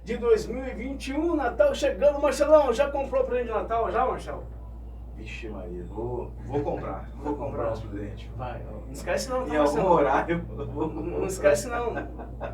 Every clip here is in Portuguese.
de 2021, Natal chegando. Marcelão, já comprou presente de Natal já, Marcelo? Vixe Maria, vou comprar. Vou comprar uns presentes. Vai, não esquece não, Em tá, algum Marcelo? horário. Não esquece não.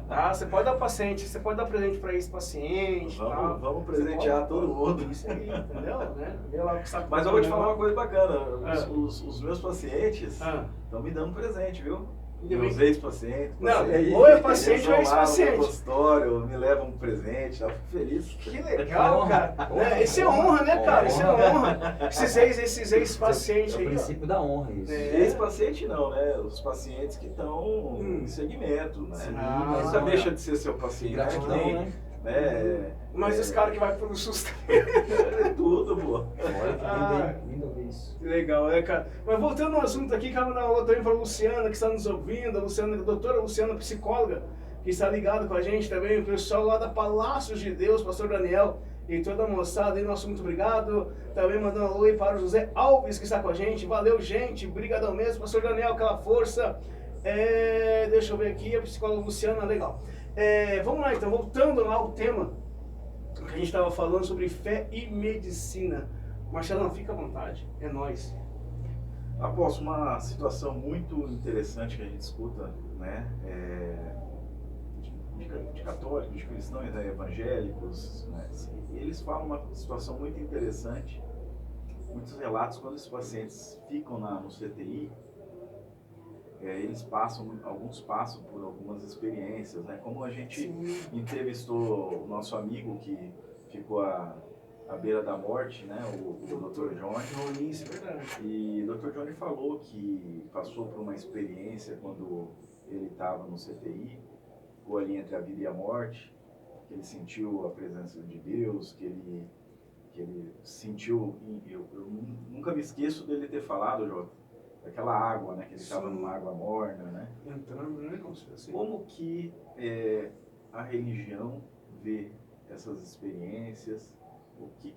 Tá? Você pode dar paciente, você pode dar presente para esse paciente. Vamos, tá? vamos presentear todo mundo. Isso aí, entendeu? Né? Vê lá o que sabe. Mas eu vou te falar uma coisa bacana. Ah. Os meus pacientes Ah. estão me dando presente, viu? Ainda Meus bem. ex-pacientes. Não, pacientes, ou é paciente eles ou é vão lá no ex-paciente. consultório, me levam um presente, eu fico feliz. Que legal, cara. Né? Isso é honra, né, cara? Isso é honra. Esses ex-pacientes É o aí, ó. princípio da honra, isso. É. Ex-paciente não, né? Os pacientes que estão em segmento, né? Sim, mas Nunca olha, deixa de ser seu paciente. Gratidão, Nem, né? Mas os caras que vai pro SUS É tudo, pô. Olha que Ah. lindo, hein? Lindo ouvir isso. Que legal, né, cara? Mas voltando ao assunto aqui, quero mandar um alô também para a Luciana, que está nos ouvindo, a Luciana, a doutora Luciana, psicóloga, que está ligada com a gente também, o pessoal lá da Palácios de Deus, pastor Daniel e toda a moçada aí, nosso muito obrigado. Também mandando um alô aí para o José Alves, que está com a gente. Valeu, gente, brigadão mesmo, pastor Daniel, aquela força. Deixa eu ver aqui, a psicóloga Luciana, legal. Vamos lá, então, voltando lá ao tema que a gente estava falando sobre fé e medicina. Marcelão, fica à vontade, é nóis. Após uma situação muito interessante que a gente escuta, né, de católicos, de cristãos, né, evangélicos, né, eles falam uma situação muito interessante, muitos relatos quando os pacientes ficam no CTI, alguns passam por algumas experiências, né, como a gente entrevistou o nosso amigo que ficou à beira da morte, né, o Dr. Johnny. Isso, é verdade. E o Dr. Johnny falou que passou por uma experiência quando ele estava no CTI, ficou ali entre a vida e a morte, que ele sentiu a presença de Deus, que ele sentiu, eu nunca me esqueço dele ter falado, Jota, daquela água, né, que ele estava numa água morna, né? Entrando, né, assim. Como que a religião vê essas experiências? O que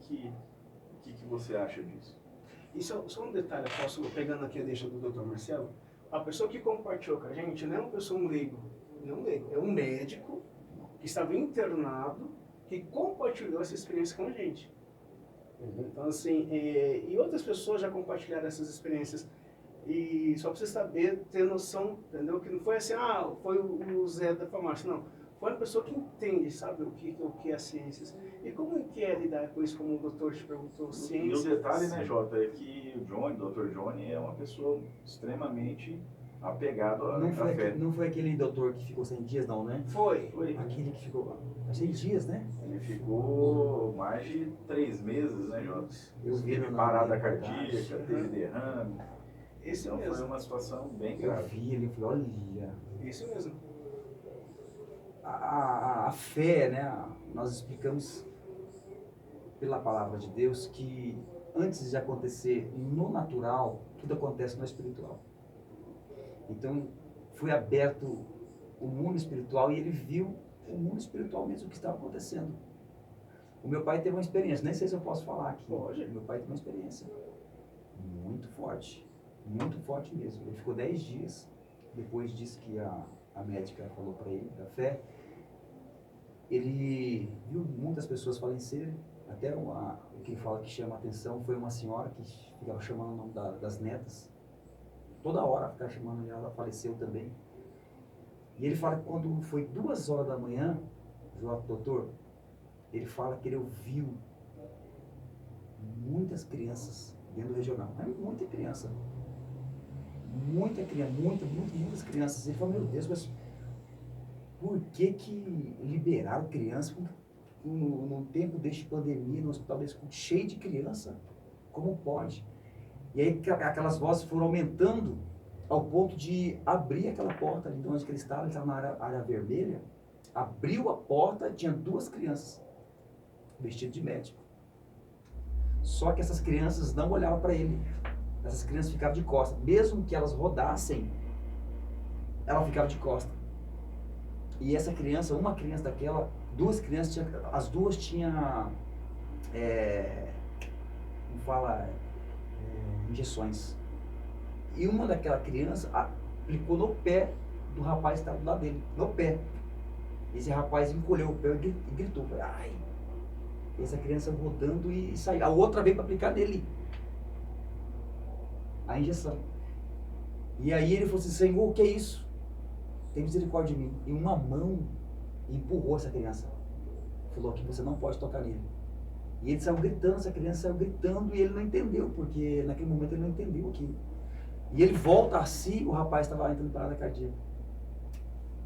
você acha disso? E só um detalhe, apóstolo, pegando aqui a deixa do Dr. Marcelo, a pessoa que compartilhou com a gente não é uma pessoa, um leigo, é um médico que estava internado, que compartilhou essa experiência com a gente. Então, assim, e outras pessoas já compartilharam essas experiências. E só para você saber, ter noção, entendeu? Que não foi assim, foi o Zé da farmácia, não. Foi uma pessoa que entende, sabe, o que é a ciência. E como que é lidar com isso, como o doutor te perguntou, ciência? E o detalhe, né, Jota, é que o Dr. Johnny é uma pessoa extremamente apegado à fé. Não foi aquele doutor que ficou 100 dias, não, né? Foi. Aquele que ficou 100 dias, né? Ele ficou mais de 3 meses, né, Jota? Eu vi Teve na parada reportagem. cardíaca, teve derrame. Esse Então mesmo. foi uma situação bem Eu grave. vi ele e falei, olha... Isso mesmo. A fé, né? Nós explicamos pela palavra de Deus que antes de acontecer no natural, tudo acontece no espiritual. Então, foi aberto o mundo espiritual e ele viu o mundo espiritual mesmo que estava acontecendo. O meu pai teve uma experiência, nem sei se eu posso falar aqui. Pode. Meu pai teve uma experiência muito forte mesmo. Ele ficou 10 dias, depois disso que a médica falou para ele, da fé. Ele viu muitas pessoas falecerem, até o que ele fala que chama a atenção foi uma senhora que ficava chamando o nome das netas, toda hora ficava chamando e ela faleceu também. E ele fala que quando foi 2 horas da manhã, doutor, ele fala que ele ouviu muitas crianças dentro do regional, mas muitas crianças, muitas crianças. Ele falou, meu Deus, mas por que liberaram crianças num tempo deste pandemia, no hospital desse, cheio de criança? Como pode? E aí aquelas vozes foram aumentando ao ponto de abrir aquela porta ali de onde ele estava na área vermelha, abriu a porta, tinha 2 crianças vestidas de médico. Só que essas crianças não olhavam para ele. Essas crianças ficavam de costas. Mesmo que elas rodassem, ela ficava de costas. E essa criança, uma criança daquela, 2 crianças, as 2 tinham, como fala, injeções. E uma daquela criança aplicou no pé do rapaz que estava do lado dele, no pé. Esse rapaz encolheu o pé e gritou, ai, essa criança rodando e saiu. A outra veio para aplicar nele a injeção. E aí ele falou assim, Senhor, o que é isso? Tem misericórdia de mim. E uma mão empurrou essa criança. Falou que você não pode tocar nele. E ele saiu gritando, essa criança saiu gritando e ele não entendeu, porque naquele momento ele não entendeu aquilo. E ele volta a si, o rapaz estava entrando em parada cardíaca.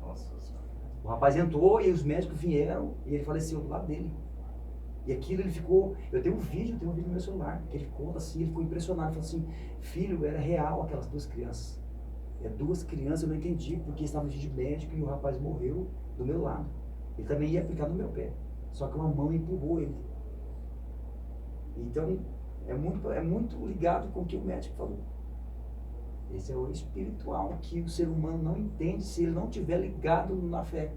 Nossa Senhora. O rapaz entrou e os médicos vieram e ele faleceu do lado dele. E aquilo ele ficou, eu tenho um vídeo no meu celular, que ele conta assim, ele ficou impressionado, ele falou assim, filho, era real aquelas duas crianças. Duas crianças, eu não entendi, porque estavam de médico e o rapaz morreu do meu lado. Ele também ia aplicar no meu pé, só que uma mão empurrou ele. Então, é muito ligado com o que o médico falou. Esse é o espiritual que o ser humano não entende se ele não estiver ligado na fé.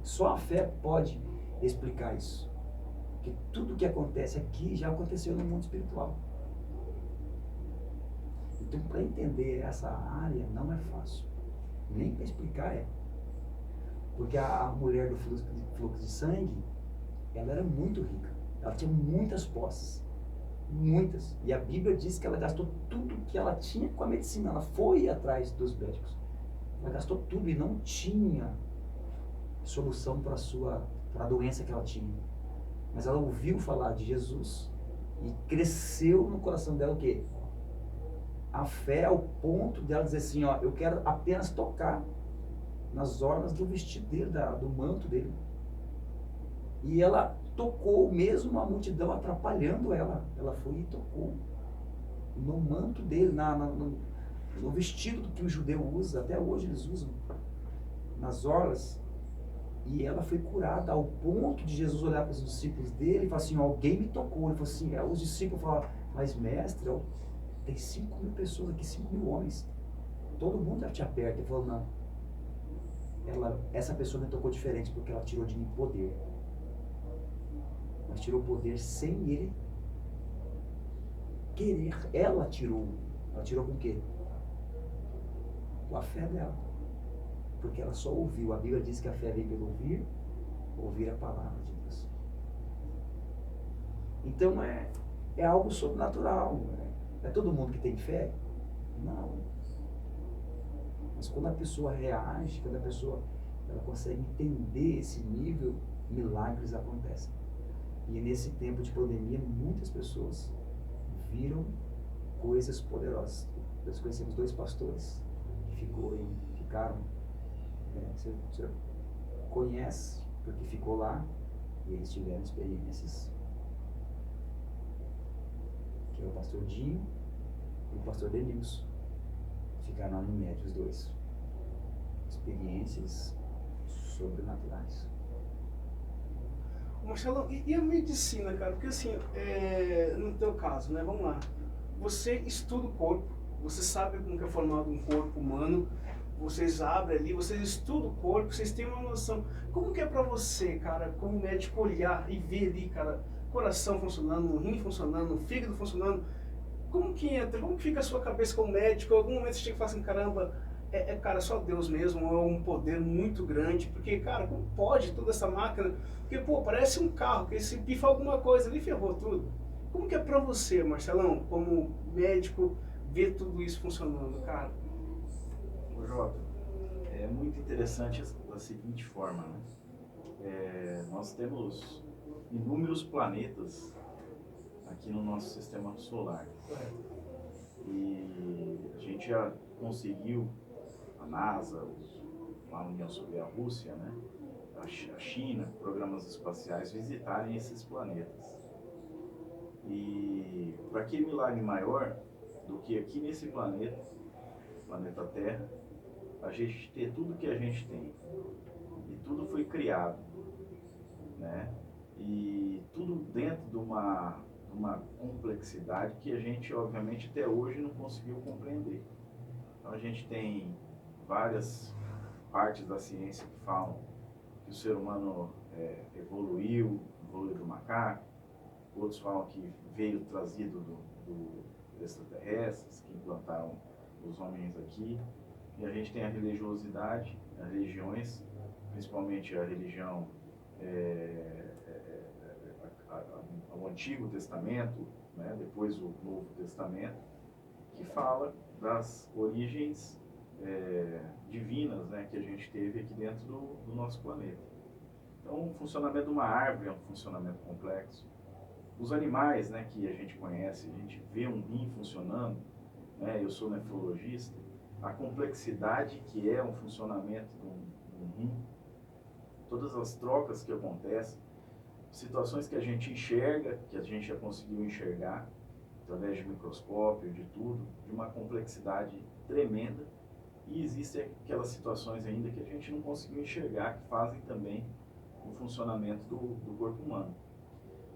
Só a fé pode explicar isso. Porque tudo que acontece aqui já aconteceu no mundo espiritual. Então, para entender essa área não é fácil. Nem para explicar é. Porque a mulher do fluxo de sangue, ela era muito rica. Ela tinha muitas posses. Muitas. E a Bíblia diz que ela gastou tudo que ela tinha com a medicina. Ela foi atrás dos médicos. Ela gastou tudo e não tinha solução para a doença que ela tinha. Mas ela ouviu falar de Jesus e cresceu no coração dela o quê? A fé ao ponto dela dizer assim, ó, eu quero apenas tocar nas orlas do vestido dele, do manto dele. E ela tocou, mesmo a multidão atrapalhando ela. Ela foi e tocou no manto dele, no vestido que o judeu usa, até hoje eles usam, nas orlas. E ela foi curada ao ponto de Jesus olhar para os discípulos dele e falar assim, alguém me tocou. Ele falou assim, os discípulos falaram, mas mestre, tem 5.000 pessoas aqui, 5.000 homens. Todo mundo já te aperta. Ele falou, não. Essa pessoa me tocou diferente porque ela tirou de mim poder. Mas tirou poder sem ele querer. Ela tirou. Ela tirou com o quê? Com a fé dela. Porque ela só ouviu. A Bíblia diz que a fé vem pelo ouvir a palavra de Deus. Então é algo sobrenatural. É todo mundo que tem fé? Não. Mas quando a pessoa reage, quando a pessoa ela consegue entender esse nível, milagres acontecem. E nesse tempo de pandemia, muitas pessoas viram coisas poderosas. Nós conhecemos 2 pastores que ficaram. Você conhece, porque ficou lá, e eles tiveram experiências. Que é o pastor Dinho e o pastor Denilson. Ficaram lá no médio, os 2. Experiências sobrenaturais. Marcelo, e a medicina, cara? Porque assim, no teu caso, né? Vamos lá. Você estuda o corpo, você sabe como que é formado um corpo humano, vocês abrem ali, vocês estudam o corpo, vocês têm uma noção. Como que é pra você, cara, como médico, olhar e ver ali, cara, coração funcionando, rim funcionando, fígado funcionando? Como que entra? Como que fica a sua cabeça como médico? Em algum momento você chega e fala assim, caramba, cara, só Deus mesmo, é um poder muito grande, porque, cara, como pode toda essa máquina? Porque, pô, parece um carro, que se pifa alguma coisa ali, ferrou tudo. Como que é pra você, Marcelão, como médico, ver tudo isso funcionando, cara? Ô Jota, é muito interessante da seguinte forma, né? Nós temos inúmeros planetas aqui no nosso sistema solar. E a gente já conseguiu, a NASA, a União Soviética, a Rússia, né? A China, programas espaciais, visitarem esses planetas. E para que milagre maior do que aqui nesse planeta Terra, a gente ter tudo que a gente tem. E tudo foi criado, né? E tudo dentro de uma complexidade que a gente, obviamente, até hoje não conseguiu compreender. Então a gente tem várias partes da ciência que falam que o ser humano evoluiu do macaco, outros falam que veio trazido do extraterrestres, que implantaram os homens aqui, e a gente tem a religiosidade, as religiões principalmente a religião, ao Antigo Testamento, né, depois o Novo Testamento, que fala das origens divinas, né, que a gente teve aqui dentro do nosso planeta. Então, o funcionamento de uma árvore é um funcionamento complexo. Os animais, né, que a gente conhece, a gente vê um rim funcionando, né, eu sou nefrologista, a complexidade que é um funcionamento de um rim, todas as trocas que acontecem, situações que a gente enxerga, que a gente já conseguiu enxergar, através de microscópio, de tudo, de uma complexidade tremenda, e existem aquelas situações ainda que a gente não conseguiu enxergar, que fazem também o funcionamento do corpo humano.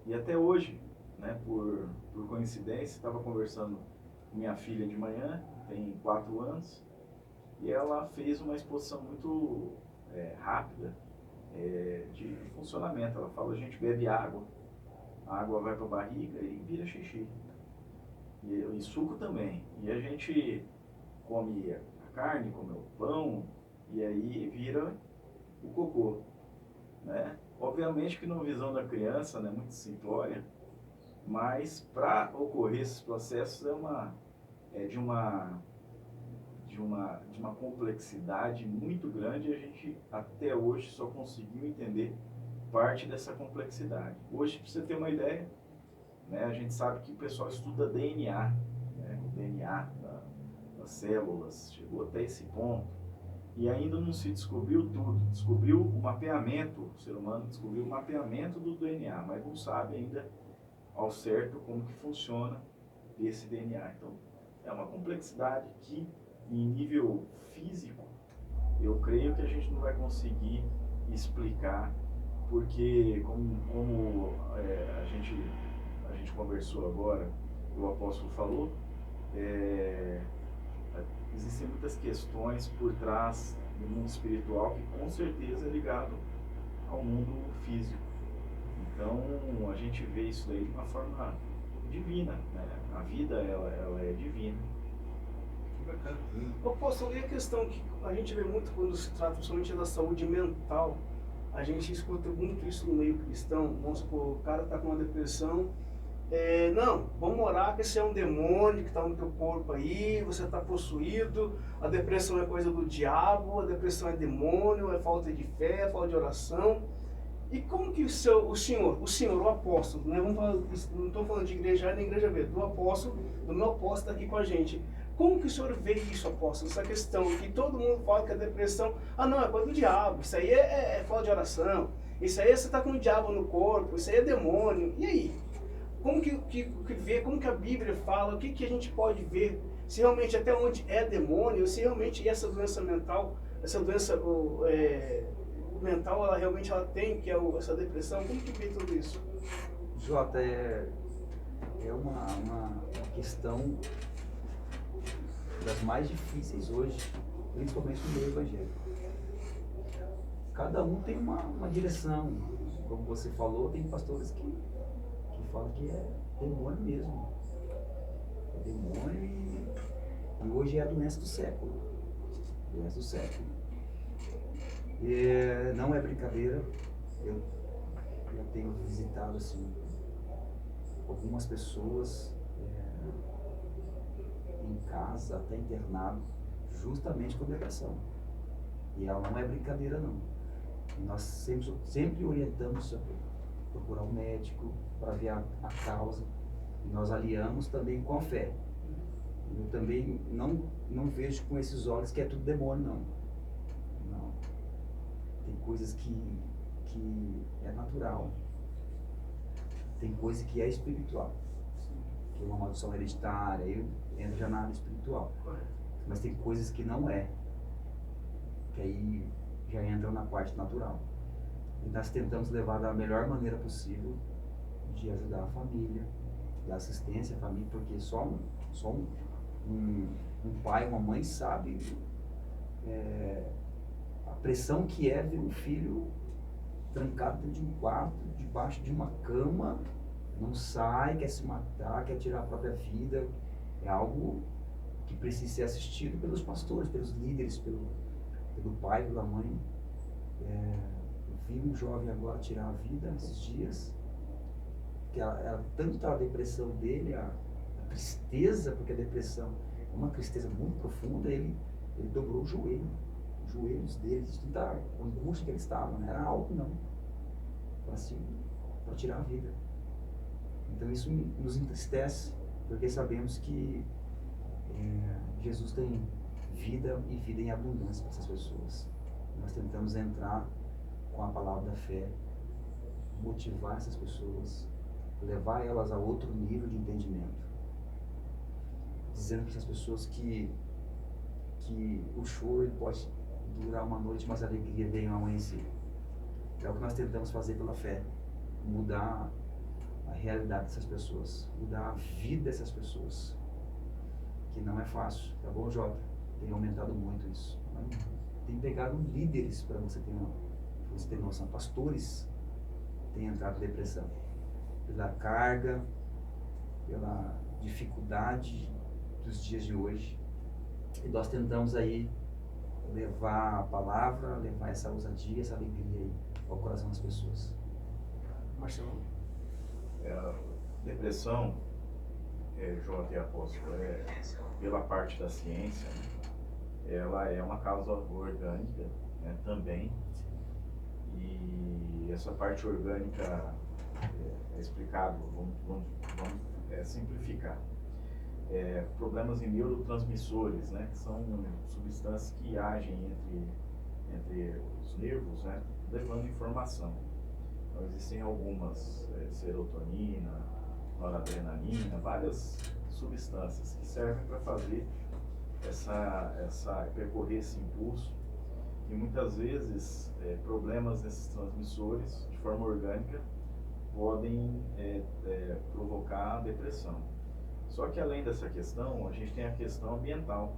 E até hoje, né, por coincidência, estava conversando com minha filha de manhã, tem 4 anos, e ela fez uma exposição muito rápida de funcionamento. Ela fala, a gente bebe água, a água vai para a barriga e vira xixi. E suco também. E a gente come a carne, come o pão, e aí vira o cocô, né? Obviamente que numa visão da criança, né, muito simplória, mas para ocorrer esses processos é de uma complexidade muito grande, e a gente até hoje só conseguiu entender parte dessa complexidade. Hoje, para você ter uma ideia, né, a gente sabe que o pessoal estuda DNA, né, o DNA das células, chegou até esse ponto, e ainda não se descobriu tudo. Descobriu o mapeamento, o ser humano descobriu o mapeamento do DNA, mas não sabe ainda ao certo como que funciona esse DNA. Então, é uma complexidade que, em nível físico, eu creio que a gente não vai conseguir explicar, porque como a gente conversou agora, o apóstolo falou, existem muitas questões por trás do mundo espiritual que com certeza é ligado ao mundo físico. Então a gente vê isso daí de uma forma divina, né? A vida ela é divina. Bacana. Apóstolo, e a questão que a gente vê muito quando se trata principalmente da saúde mental, a gente escuta muito isso no meio cristão. Vamos supor, o cara está com uma depressão, não, vamos orar que esse é um demônio que está no teu corpo aí, você está possuído, a depressão é coisa do diabo, a depressão é demônio, é falta de fé, é falta de oração. E como que o senhor, o apóstolo, né? Não estou falando de igreja A nem igreja B, do meu apóstolo está aqui com a gente. Como que o senhor vê isso, apóstolo, essa questão que todo mundo fala que a depressão, não, é coisa do diabo, isso aí é falta de oração, isso aí você está com o diabo no corpo, isso aí é demônio. E aí? Como como que a Bíblia fala, o que a gente pode ver, se realmente até onde é demônio, se realmente essa doença mental, essa doença mental, ela realmente tem, que é essa depressão, como que vê tudo isso? Jota, é uma questão das mais difíceis hoje, principalmente no meio evangélico. Cada um tem uma direção, como você falou, tem pastores que falam que é demônio mesmo. É demônio e hoje é a doença do século. Doença do século. Não é brincadeira, eu tenho visitado assim, algumas pessoas em casa, até internado, justamente com depressão. E ela não é brincadeira não. E nós sempre orientamos a procurar um médico para ver a causa. E nós aliamos também com a fé. Eu também não vejo com esses olhos que é tudo demônio, não. Tem coisas que é natural. Tem coisa que é espiritual. Que é uma maldição hereditária, eu entro já na área espiritual. Mas tem coisas que não é. Que aí já entram na parte natural. E nós tentamos levar da melhor maneira possível de ajudar a família, dar assistência à família, porque só um pai, uma mãe sabe a pressão que é ver um filho trancado dentro de um quarto, debaixo de uma cama, não sai, quer se matar, quer tirar a própria vida. É algo que precisa ser assistido pelos pastores, pelos líderes, pelo pai, pela mãe. Eu vi um jovem agora tirar a vida esses dias, que ela tanto a depressão dele, a tristeza, porque a depressão é uma tristeza muito profunda, ele dobrou o joelho, os joelhos dele, de tanta angústia que ele estava, não era algo não, para tirar a vida. Então isso nos entristece, porque sabemos que Jesus tem vida e vida em abundância para essas pessoas. Nós tentamos entrar com a palavra da fé, motivar essas pessoas, levar elas a outro nível de entendimento, dizendo para essas pessoas que o choro pode durar uma noite, mas a alegria vem ao amanhecer. É o que nós tentamos fazer pela fé, mudar a realidade dessas pessoas, mudar a vida dessas pessoas, que não é fácil, tá bom, Jota? Tem aumentado muito isso. Tem pegado líderes, para você ter noção, pastores têm entrado em depressão, pela carga, pela dificuldade dos dias de hoje. E nós tentamos aí levar a palavra, levar essa ousadia, essa alegria aí ao coração das pessoas. Marcelo? Depressão, J. Apóstolo, pela parte da ciência, né, ela é uma causa orgânica, né, também. E essa parte orgânica é explicado, vamos simplificar. Problemas em neurotransmissores, né, que são substâncias que agem entre os nervos, né, levando informação. Então, existem algumas, serotonina, noradrenalina, várias substâncias que servem para fazer percorrer esse impulso. E muitas vezes problemas nesses transmissores de forma orgânica podem provocar depressão. Só que além dessa questão, a gente tem a questão ambiental,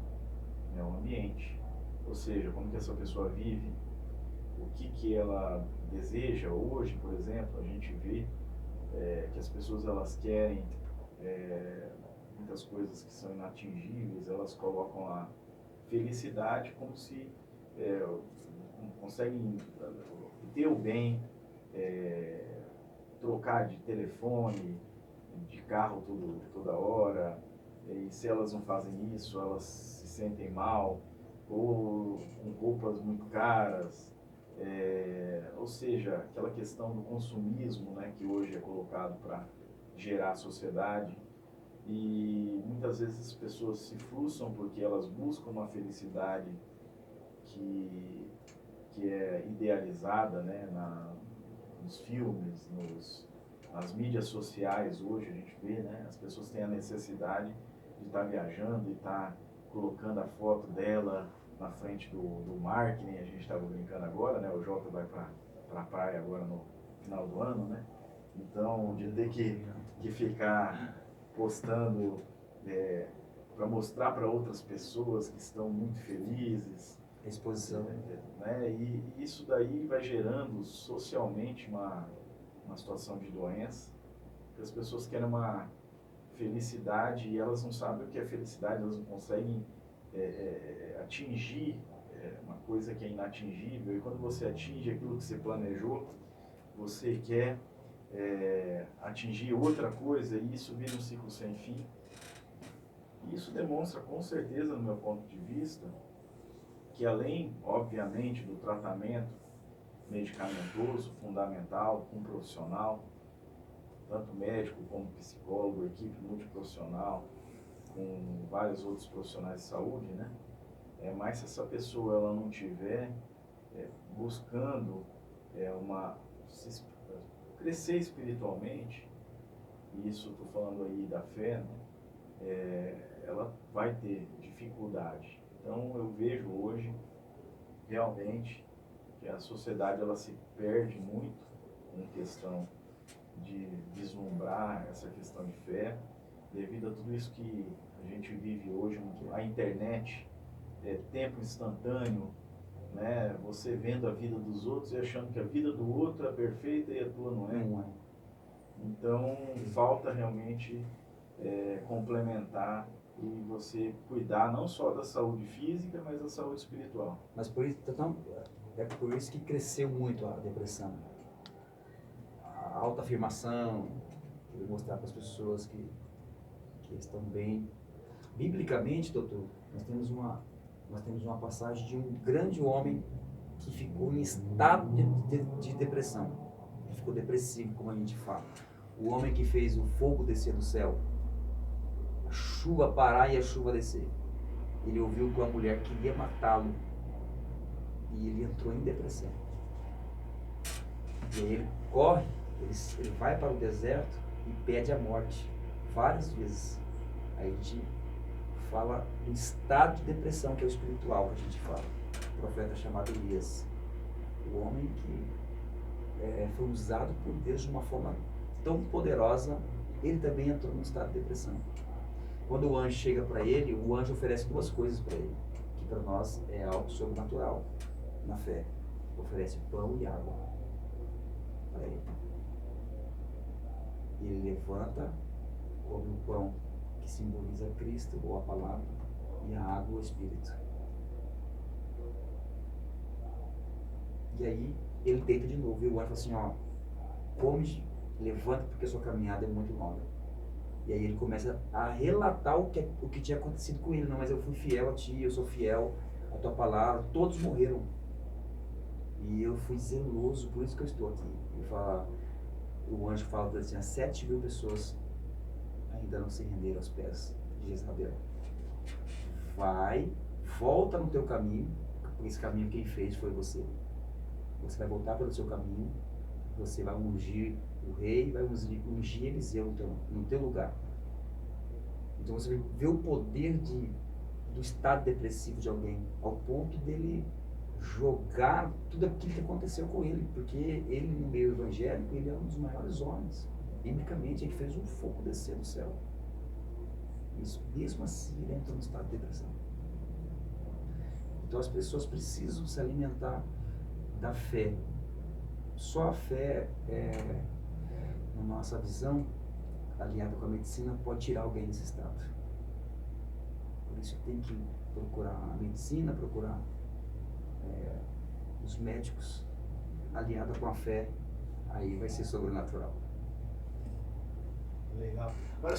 né, o ambiente, ou seja, como que essa pessoa vive, o que ela deseja. Hoje, por exemplo, a gente vê que as pessoas elas querem muitas coisas que são inatingíveis, elas colocam a felicidade como se conseguem ter o bem, trocar de telefone, de carro toda hora, e se elas não fazem isso, elas se sentem mal, ou com roupas muito caras, ou seja, aquela questão do consumismo, né, que hoje é colocado para gerar a sociedade. E muitas vezes as pessoas se frustram porque elas buscam uma felicidade que é idealizada, né, nos filmes, nas mídias sociais. Hoje a gente vê, né, as pessoas têm a necessidade de estar viajando e estar colocando a foto dela na frente do mar, que nem a gente estava brincando agora, né, o Jota vai para a praia agora no final do ano, né, então de ter que ficar postando para mostrar para outras pessoas que estão muito felizes, Exposição, né? E isso daí vai gerando socialmente uma situação de doença, que as pessoas querem uma felicidade e elas não sabem o que é felicidade, elas não conseguem atingir uma coisa que é inatingível. E quando você atinge aquilo que você planejou, você quer atingir outra coisa, e isso vira um ciclo sem fim. E isso demonstra, com certeza, no meu ponto de vista, que além, obviamente, do tratamento medicamentoso, fundamental, com um profissional, tanto médico como psicólogo, equipe multiprofissional, com vários outros profissionais de saúde, né? Mas se essa pessoa ela não tiver buscando crescer espiritualmente, e isso estou falando aí da fé, né? Ela vai ter dificuldade. Então eu vejo hoje realmente que a sociedade ela se perde muito em questão de vislumbrar essa questão de fé, devido a tudo isso que a gente vive hoje, a internet, tempo instantâneo, né? Você vendo a vida dos outros e achando que a vida do outro é perfeita e a tua não é. Então falta realmente complementar e você cuidar não só da saúde física, mas da saúde espiritual. Mas por isso, então, É por isso que cresceu muito a depressão. A autoafirmação, querer mostrar para as pessoas que estão bem. Biblicamente, doutor, nós temos uma passagem de um grande homem que ficou em estado de depressão. Ele ficou depressivo, como a gente fala. O homem que fez o fogo descer do céu, a chuva parar e a chuva descer. Ele ouviu que a mulher queria matá-lo e ele entrou em depressão. E aí ele corre, ele vai para o deserto e pede a morte várias vezes. Aí a gente fala do estado de depressão, que é o espiritual que a gente fala. O profeta chamado Elias, o homem que foi usado por Deus de uma forma tão poderosa, ele também entrou num estado de depressão. Quando o anjo chega para ele, o anjo oferece duas coisas para ele, que para nós é algo sobrenatural na fé. Oferece pão e água para ele. E ele levanta, come o pão, que simboliza Cristo ou a palavra, e a água o Espírito. E aí ele deita de novo e o anjo fala assim, ó, come, levanta porque a sua caminhada é muito longa. E aí ele começa a relatar o que tinha acontecido com ele. Não, mas eu fui fiel a ti, eu sou fiel à tua palavra, todos morreram. E eu fui zeloso, por isso que eu estou aqui. O anjo fala para ele assim, 7.000 pessoas ainda não se renderam aos pés de Jezabel. Vai, volta no teu caminho, porque esse caminho quem fez foi você. Você vai voltar pelo seu caminho, você vai ungir o rei, vai ungir Eliseu no teu lugar. Então você vê o poder do estado depressivo de alguém, ao ponto dele jogar tudo aquilo que aconteceu com ele, porque ele no meio evangélico, ele é um dos maiores homens. Biblicamente, ele fez um fogo descer do céu. Isso, mesmo assim, ele entrou no estado de depressão. Então as pessoas precisam se alimentar da fé. Só a fé, na nossa visão, aliada com a medicina, pode tirar alguém desse estado. Por isso tem que procurar a medicina, procurar os médicos, aliada com a fé, aí vai ser sobrenatural. Legal. Agora,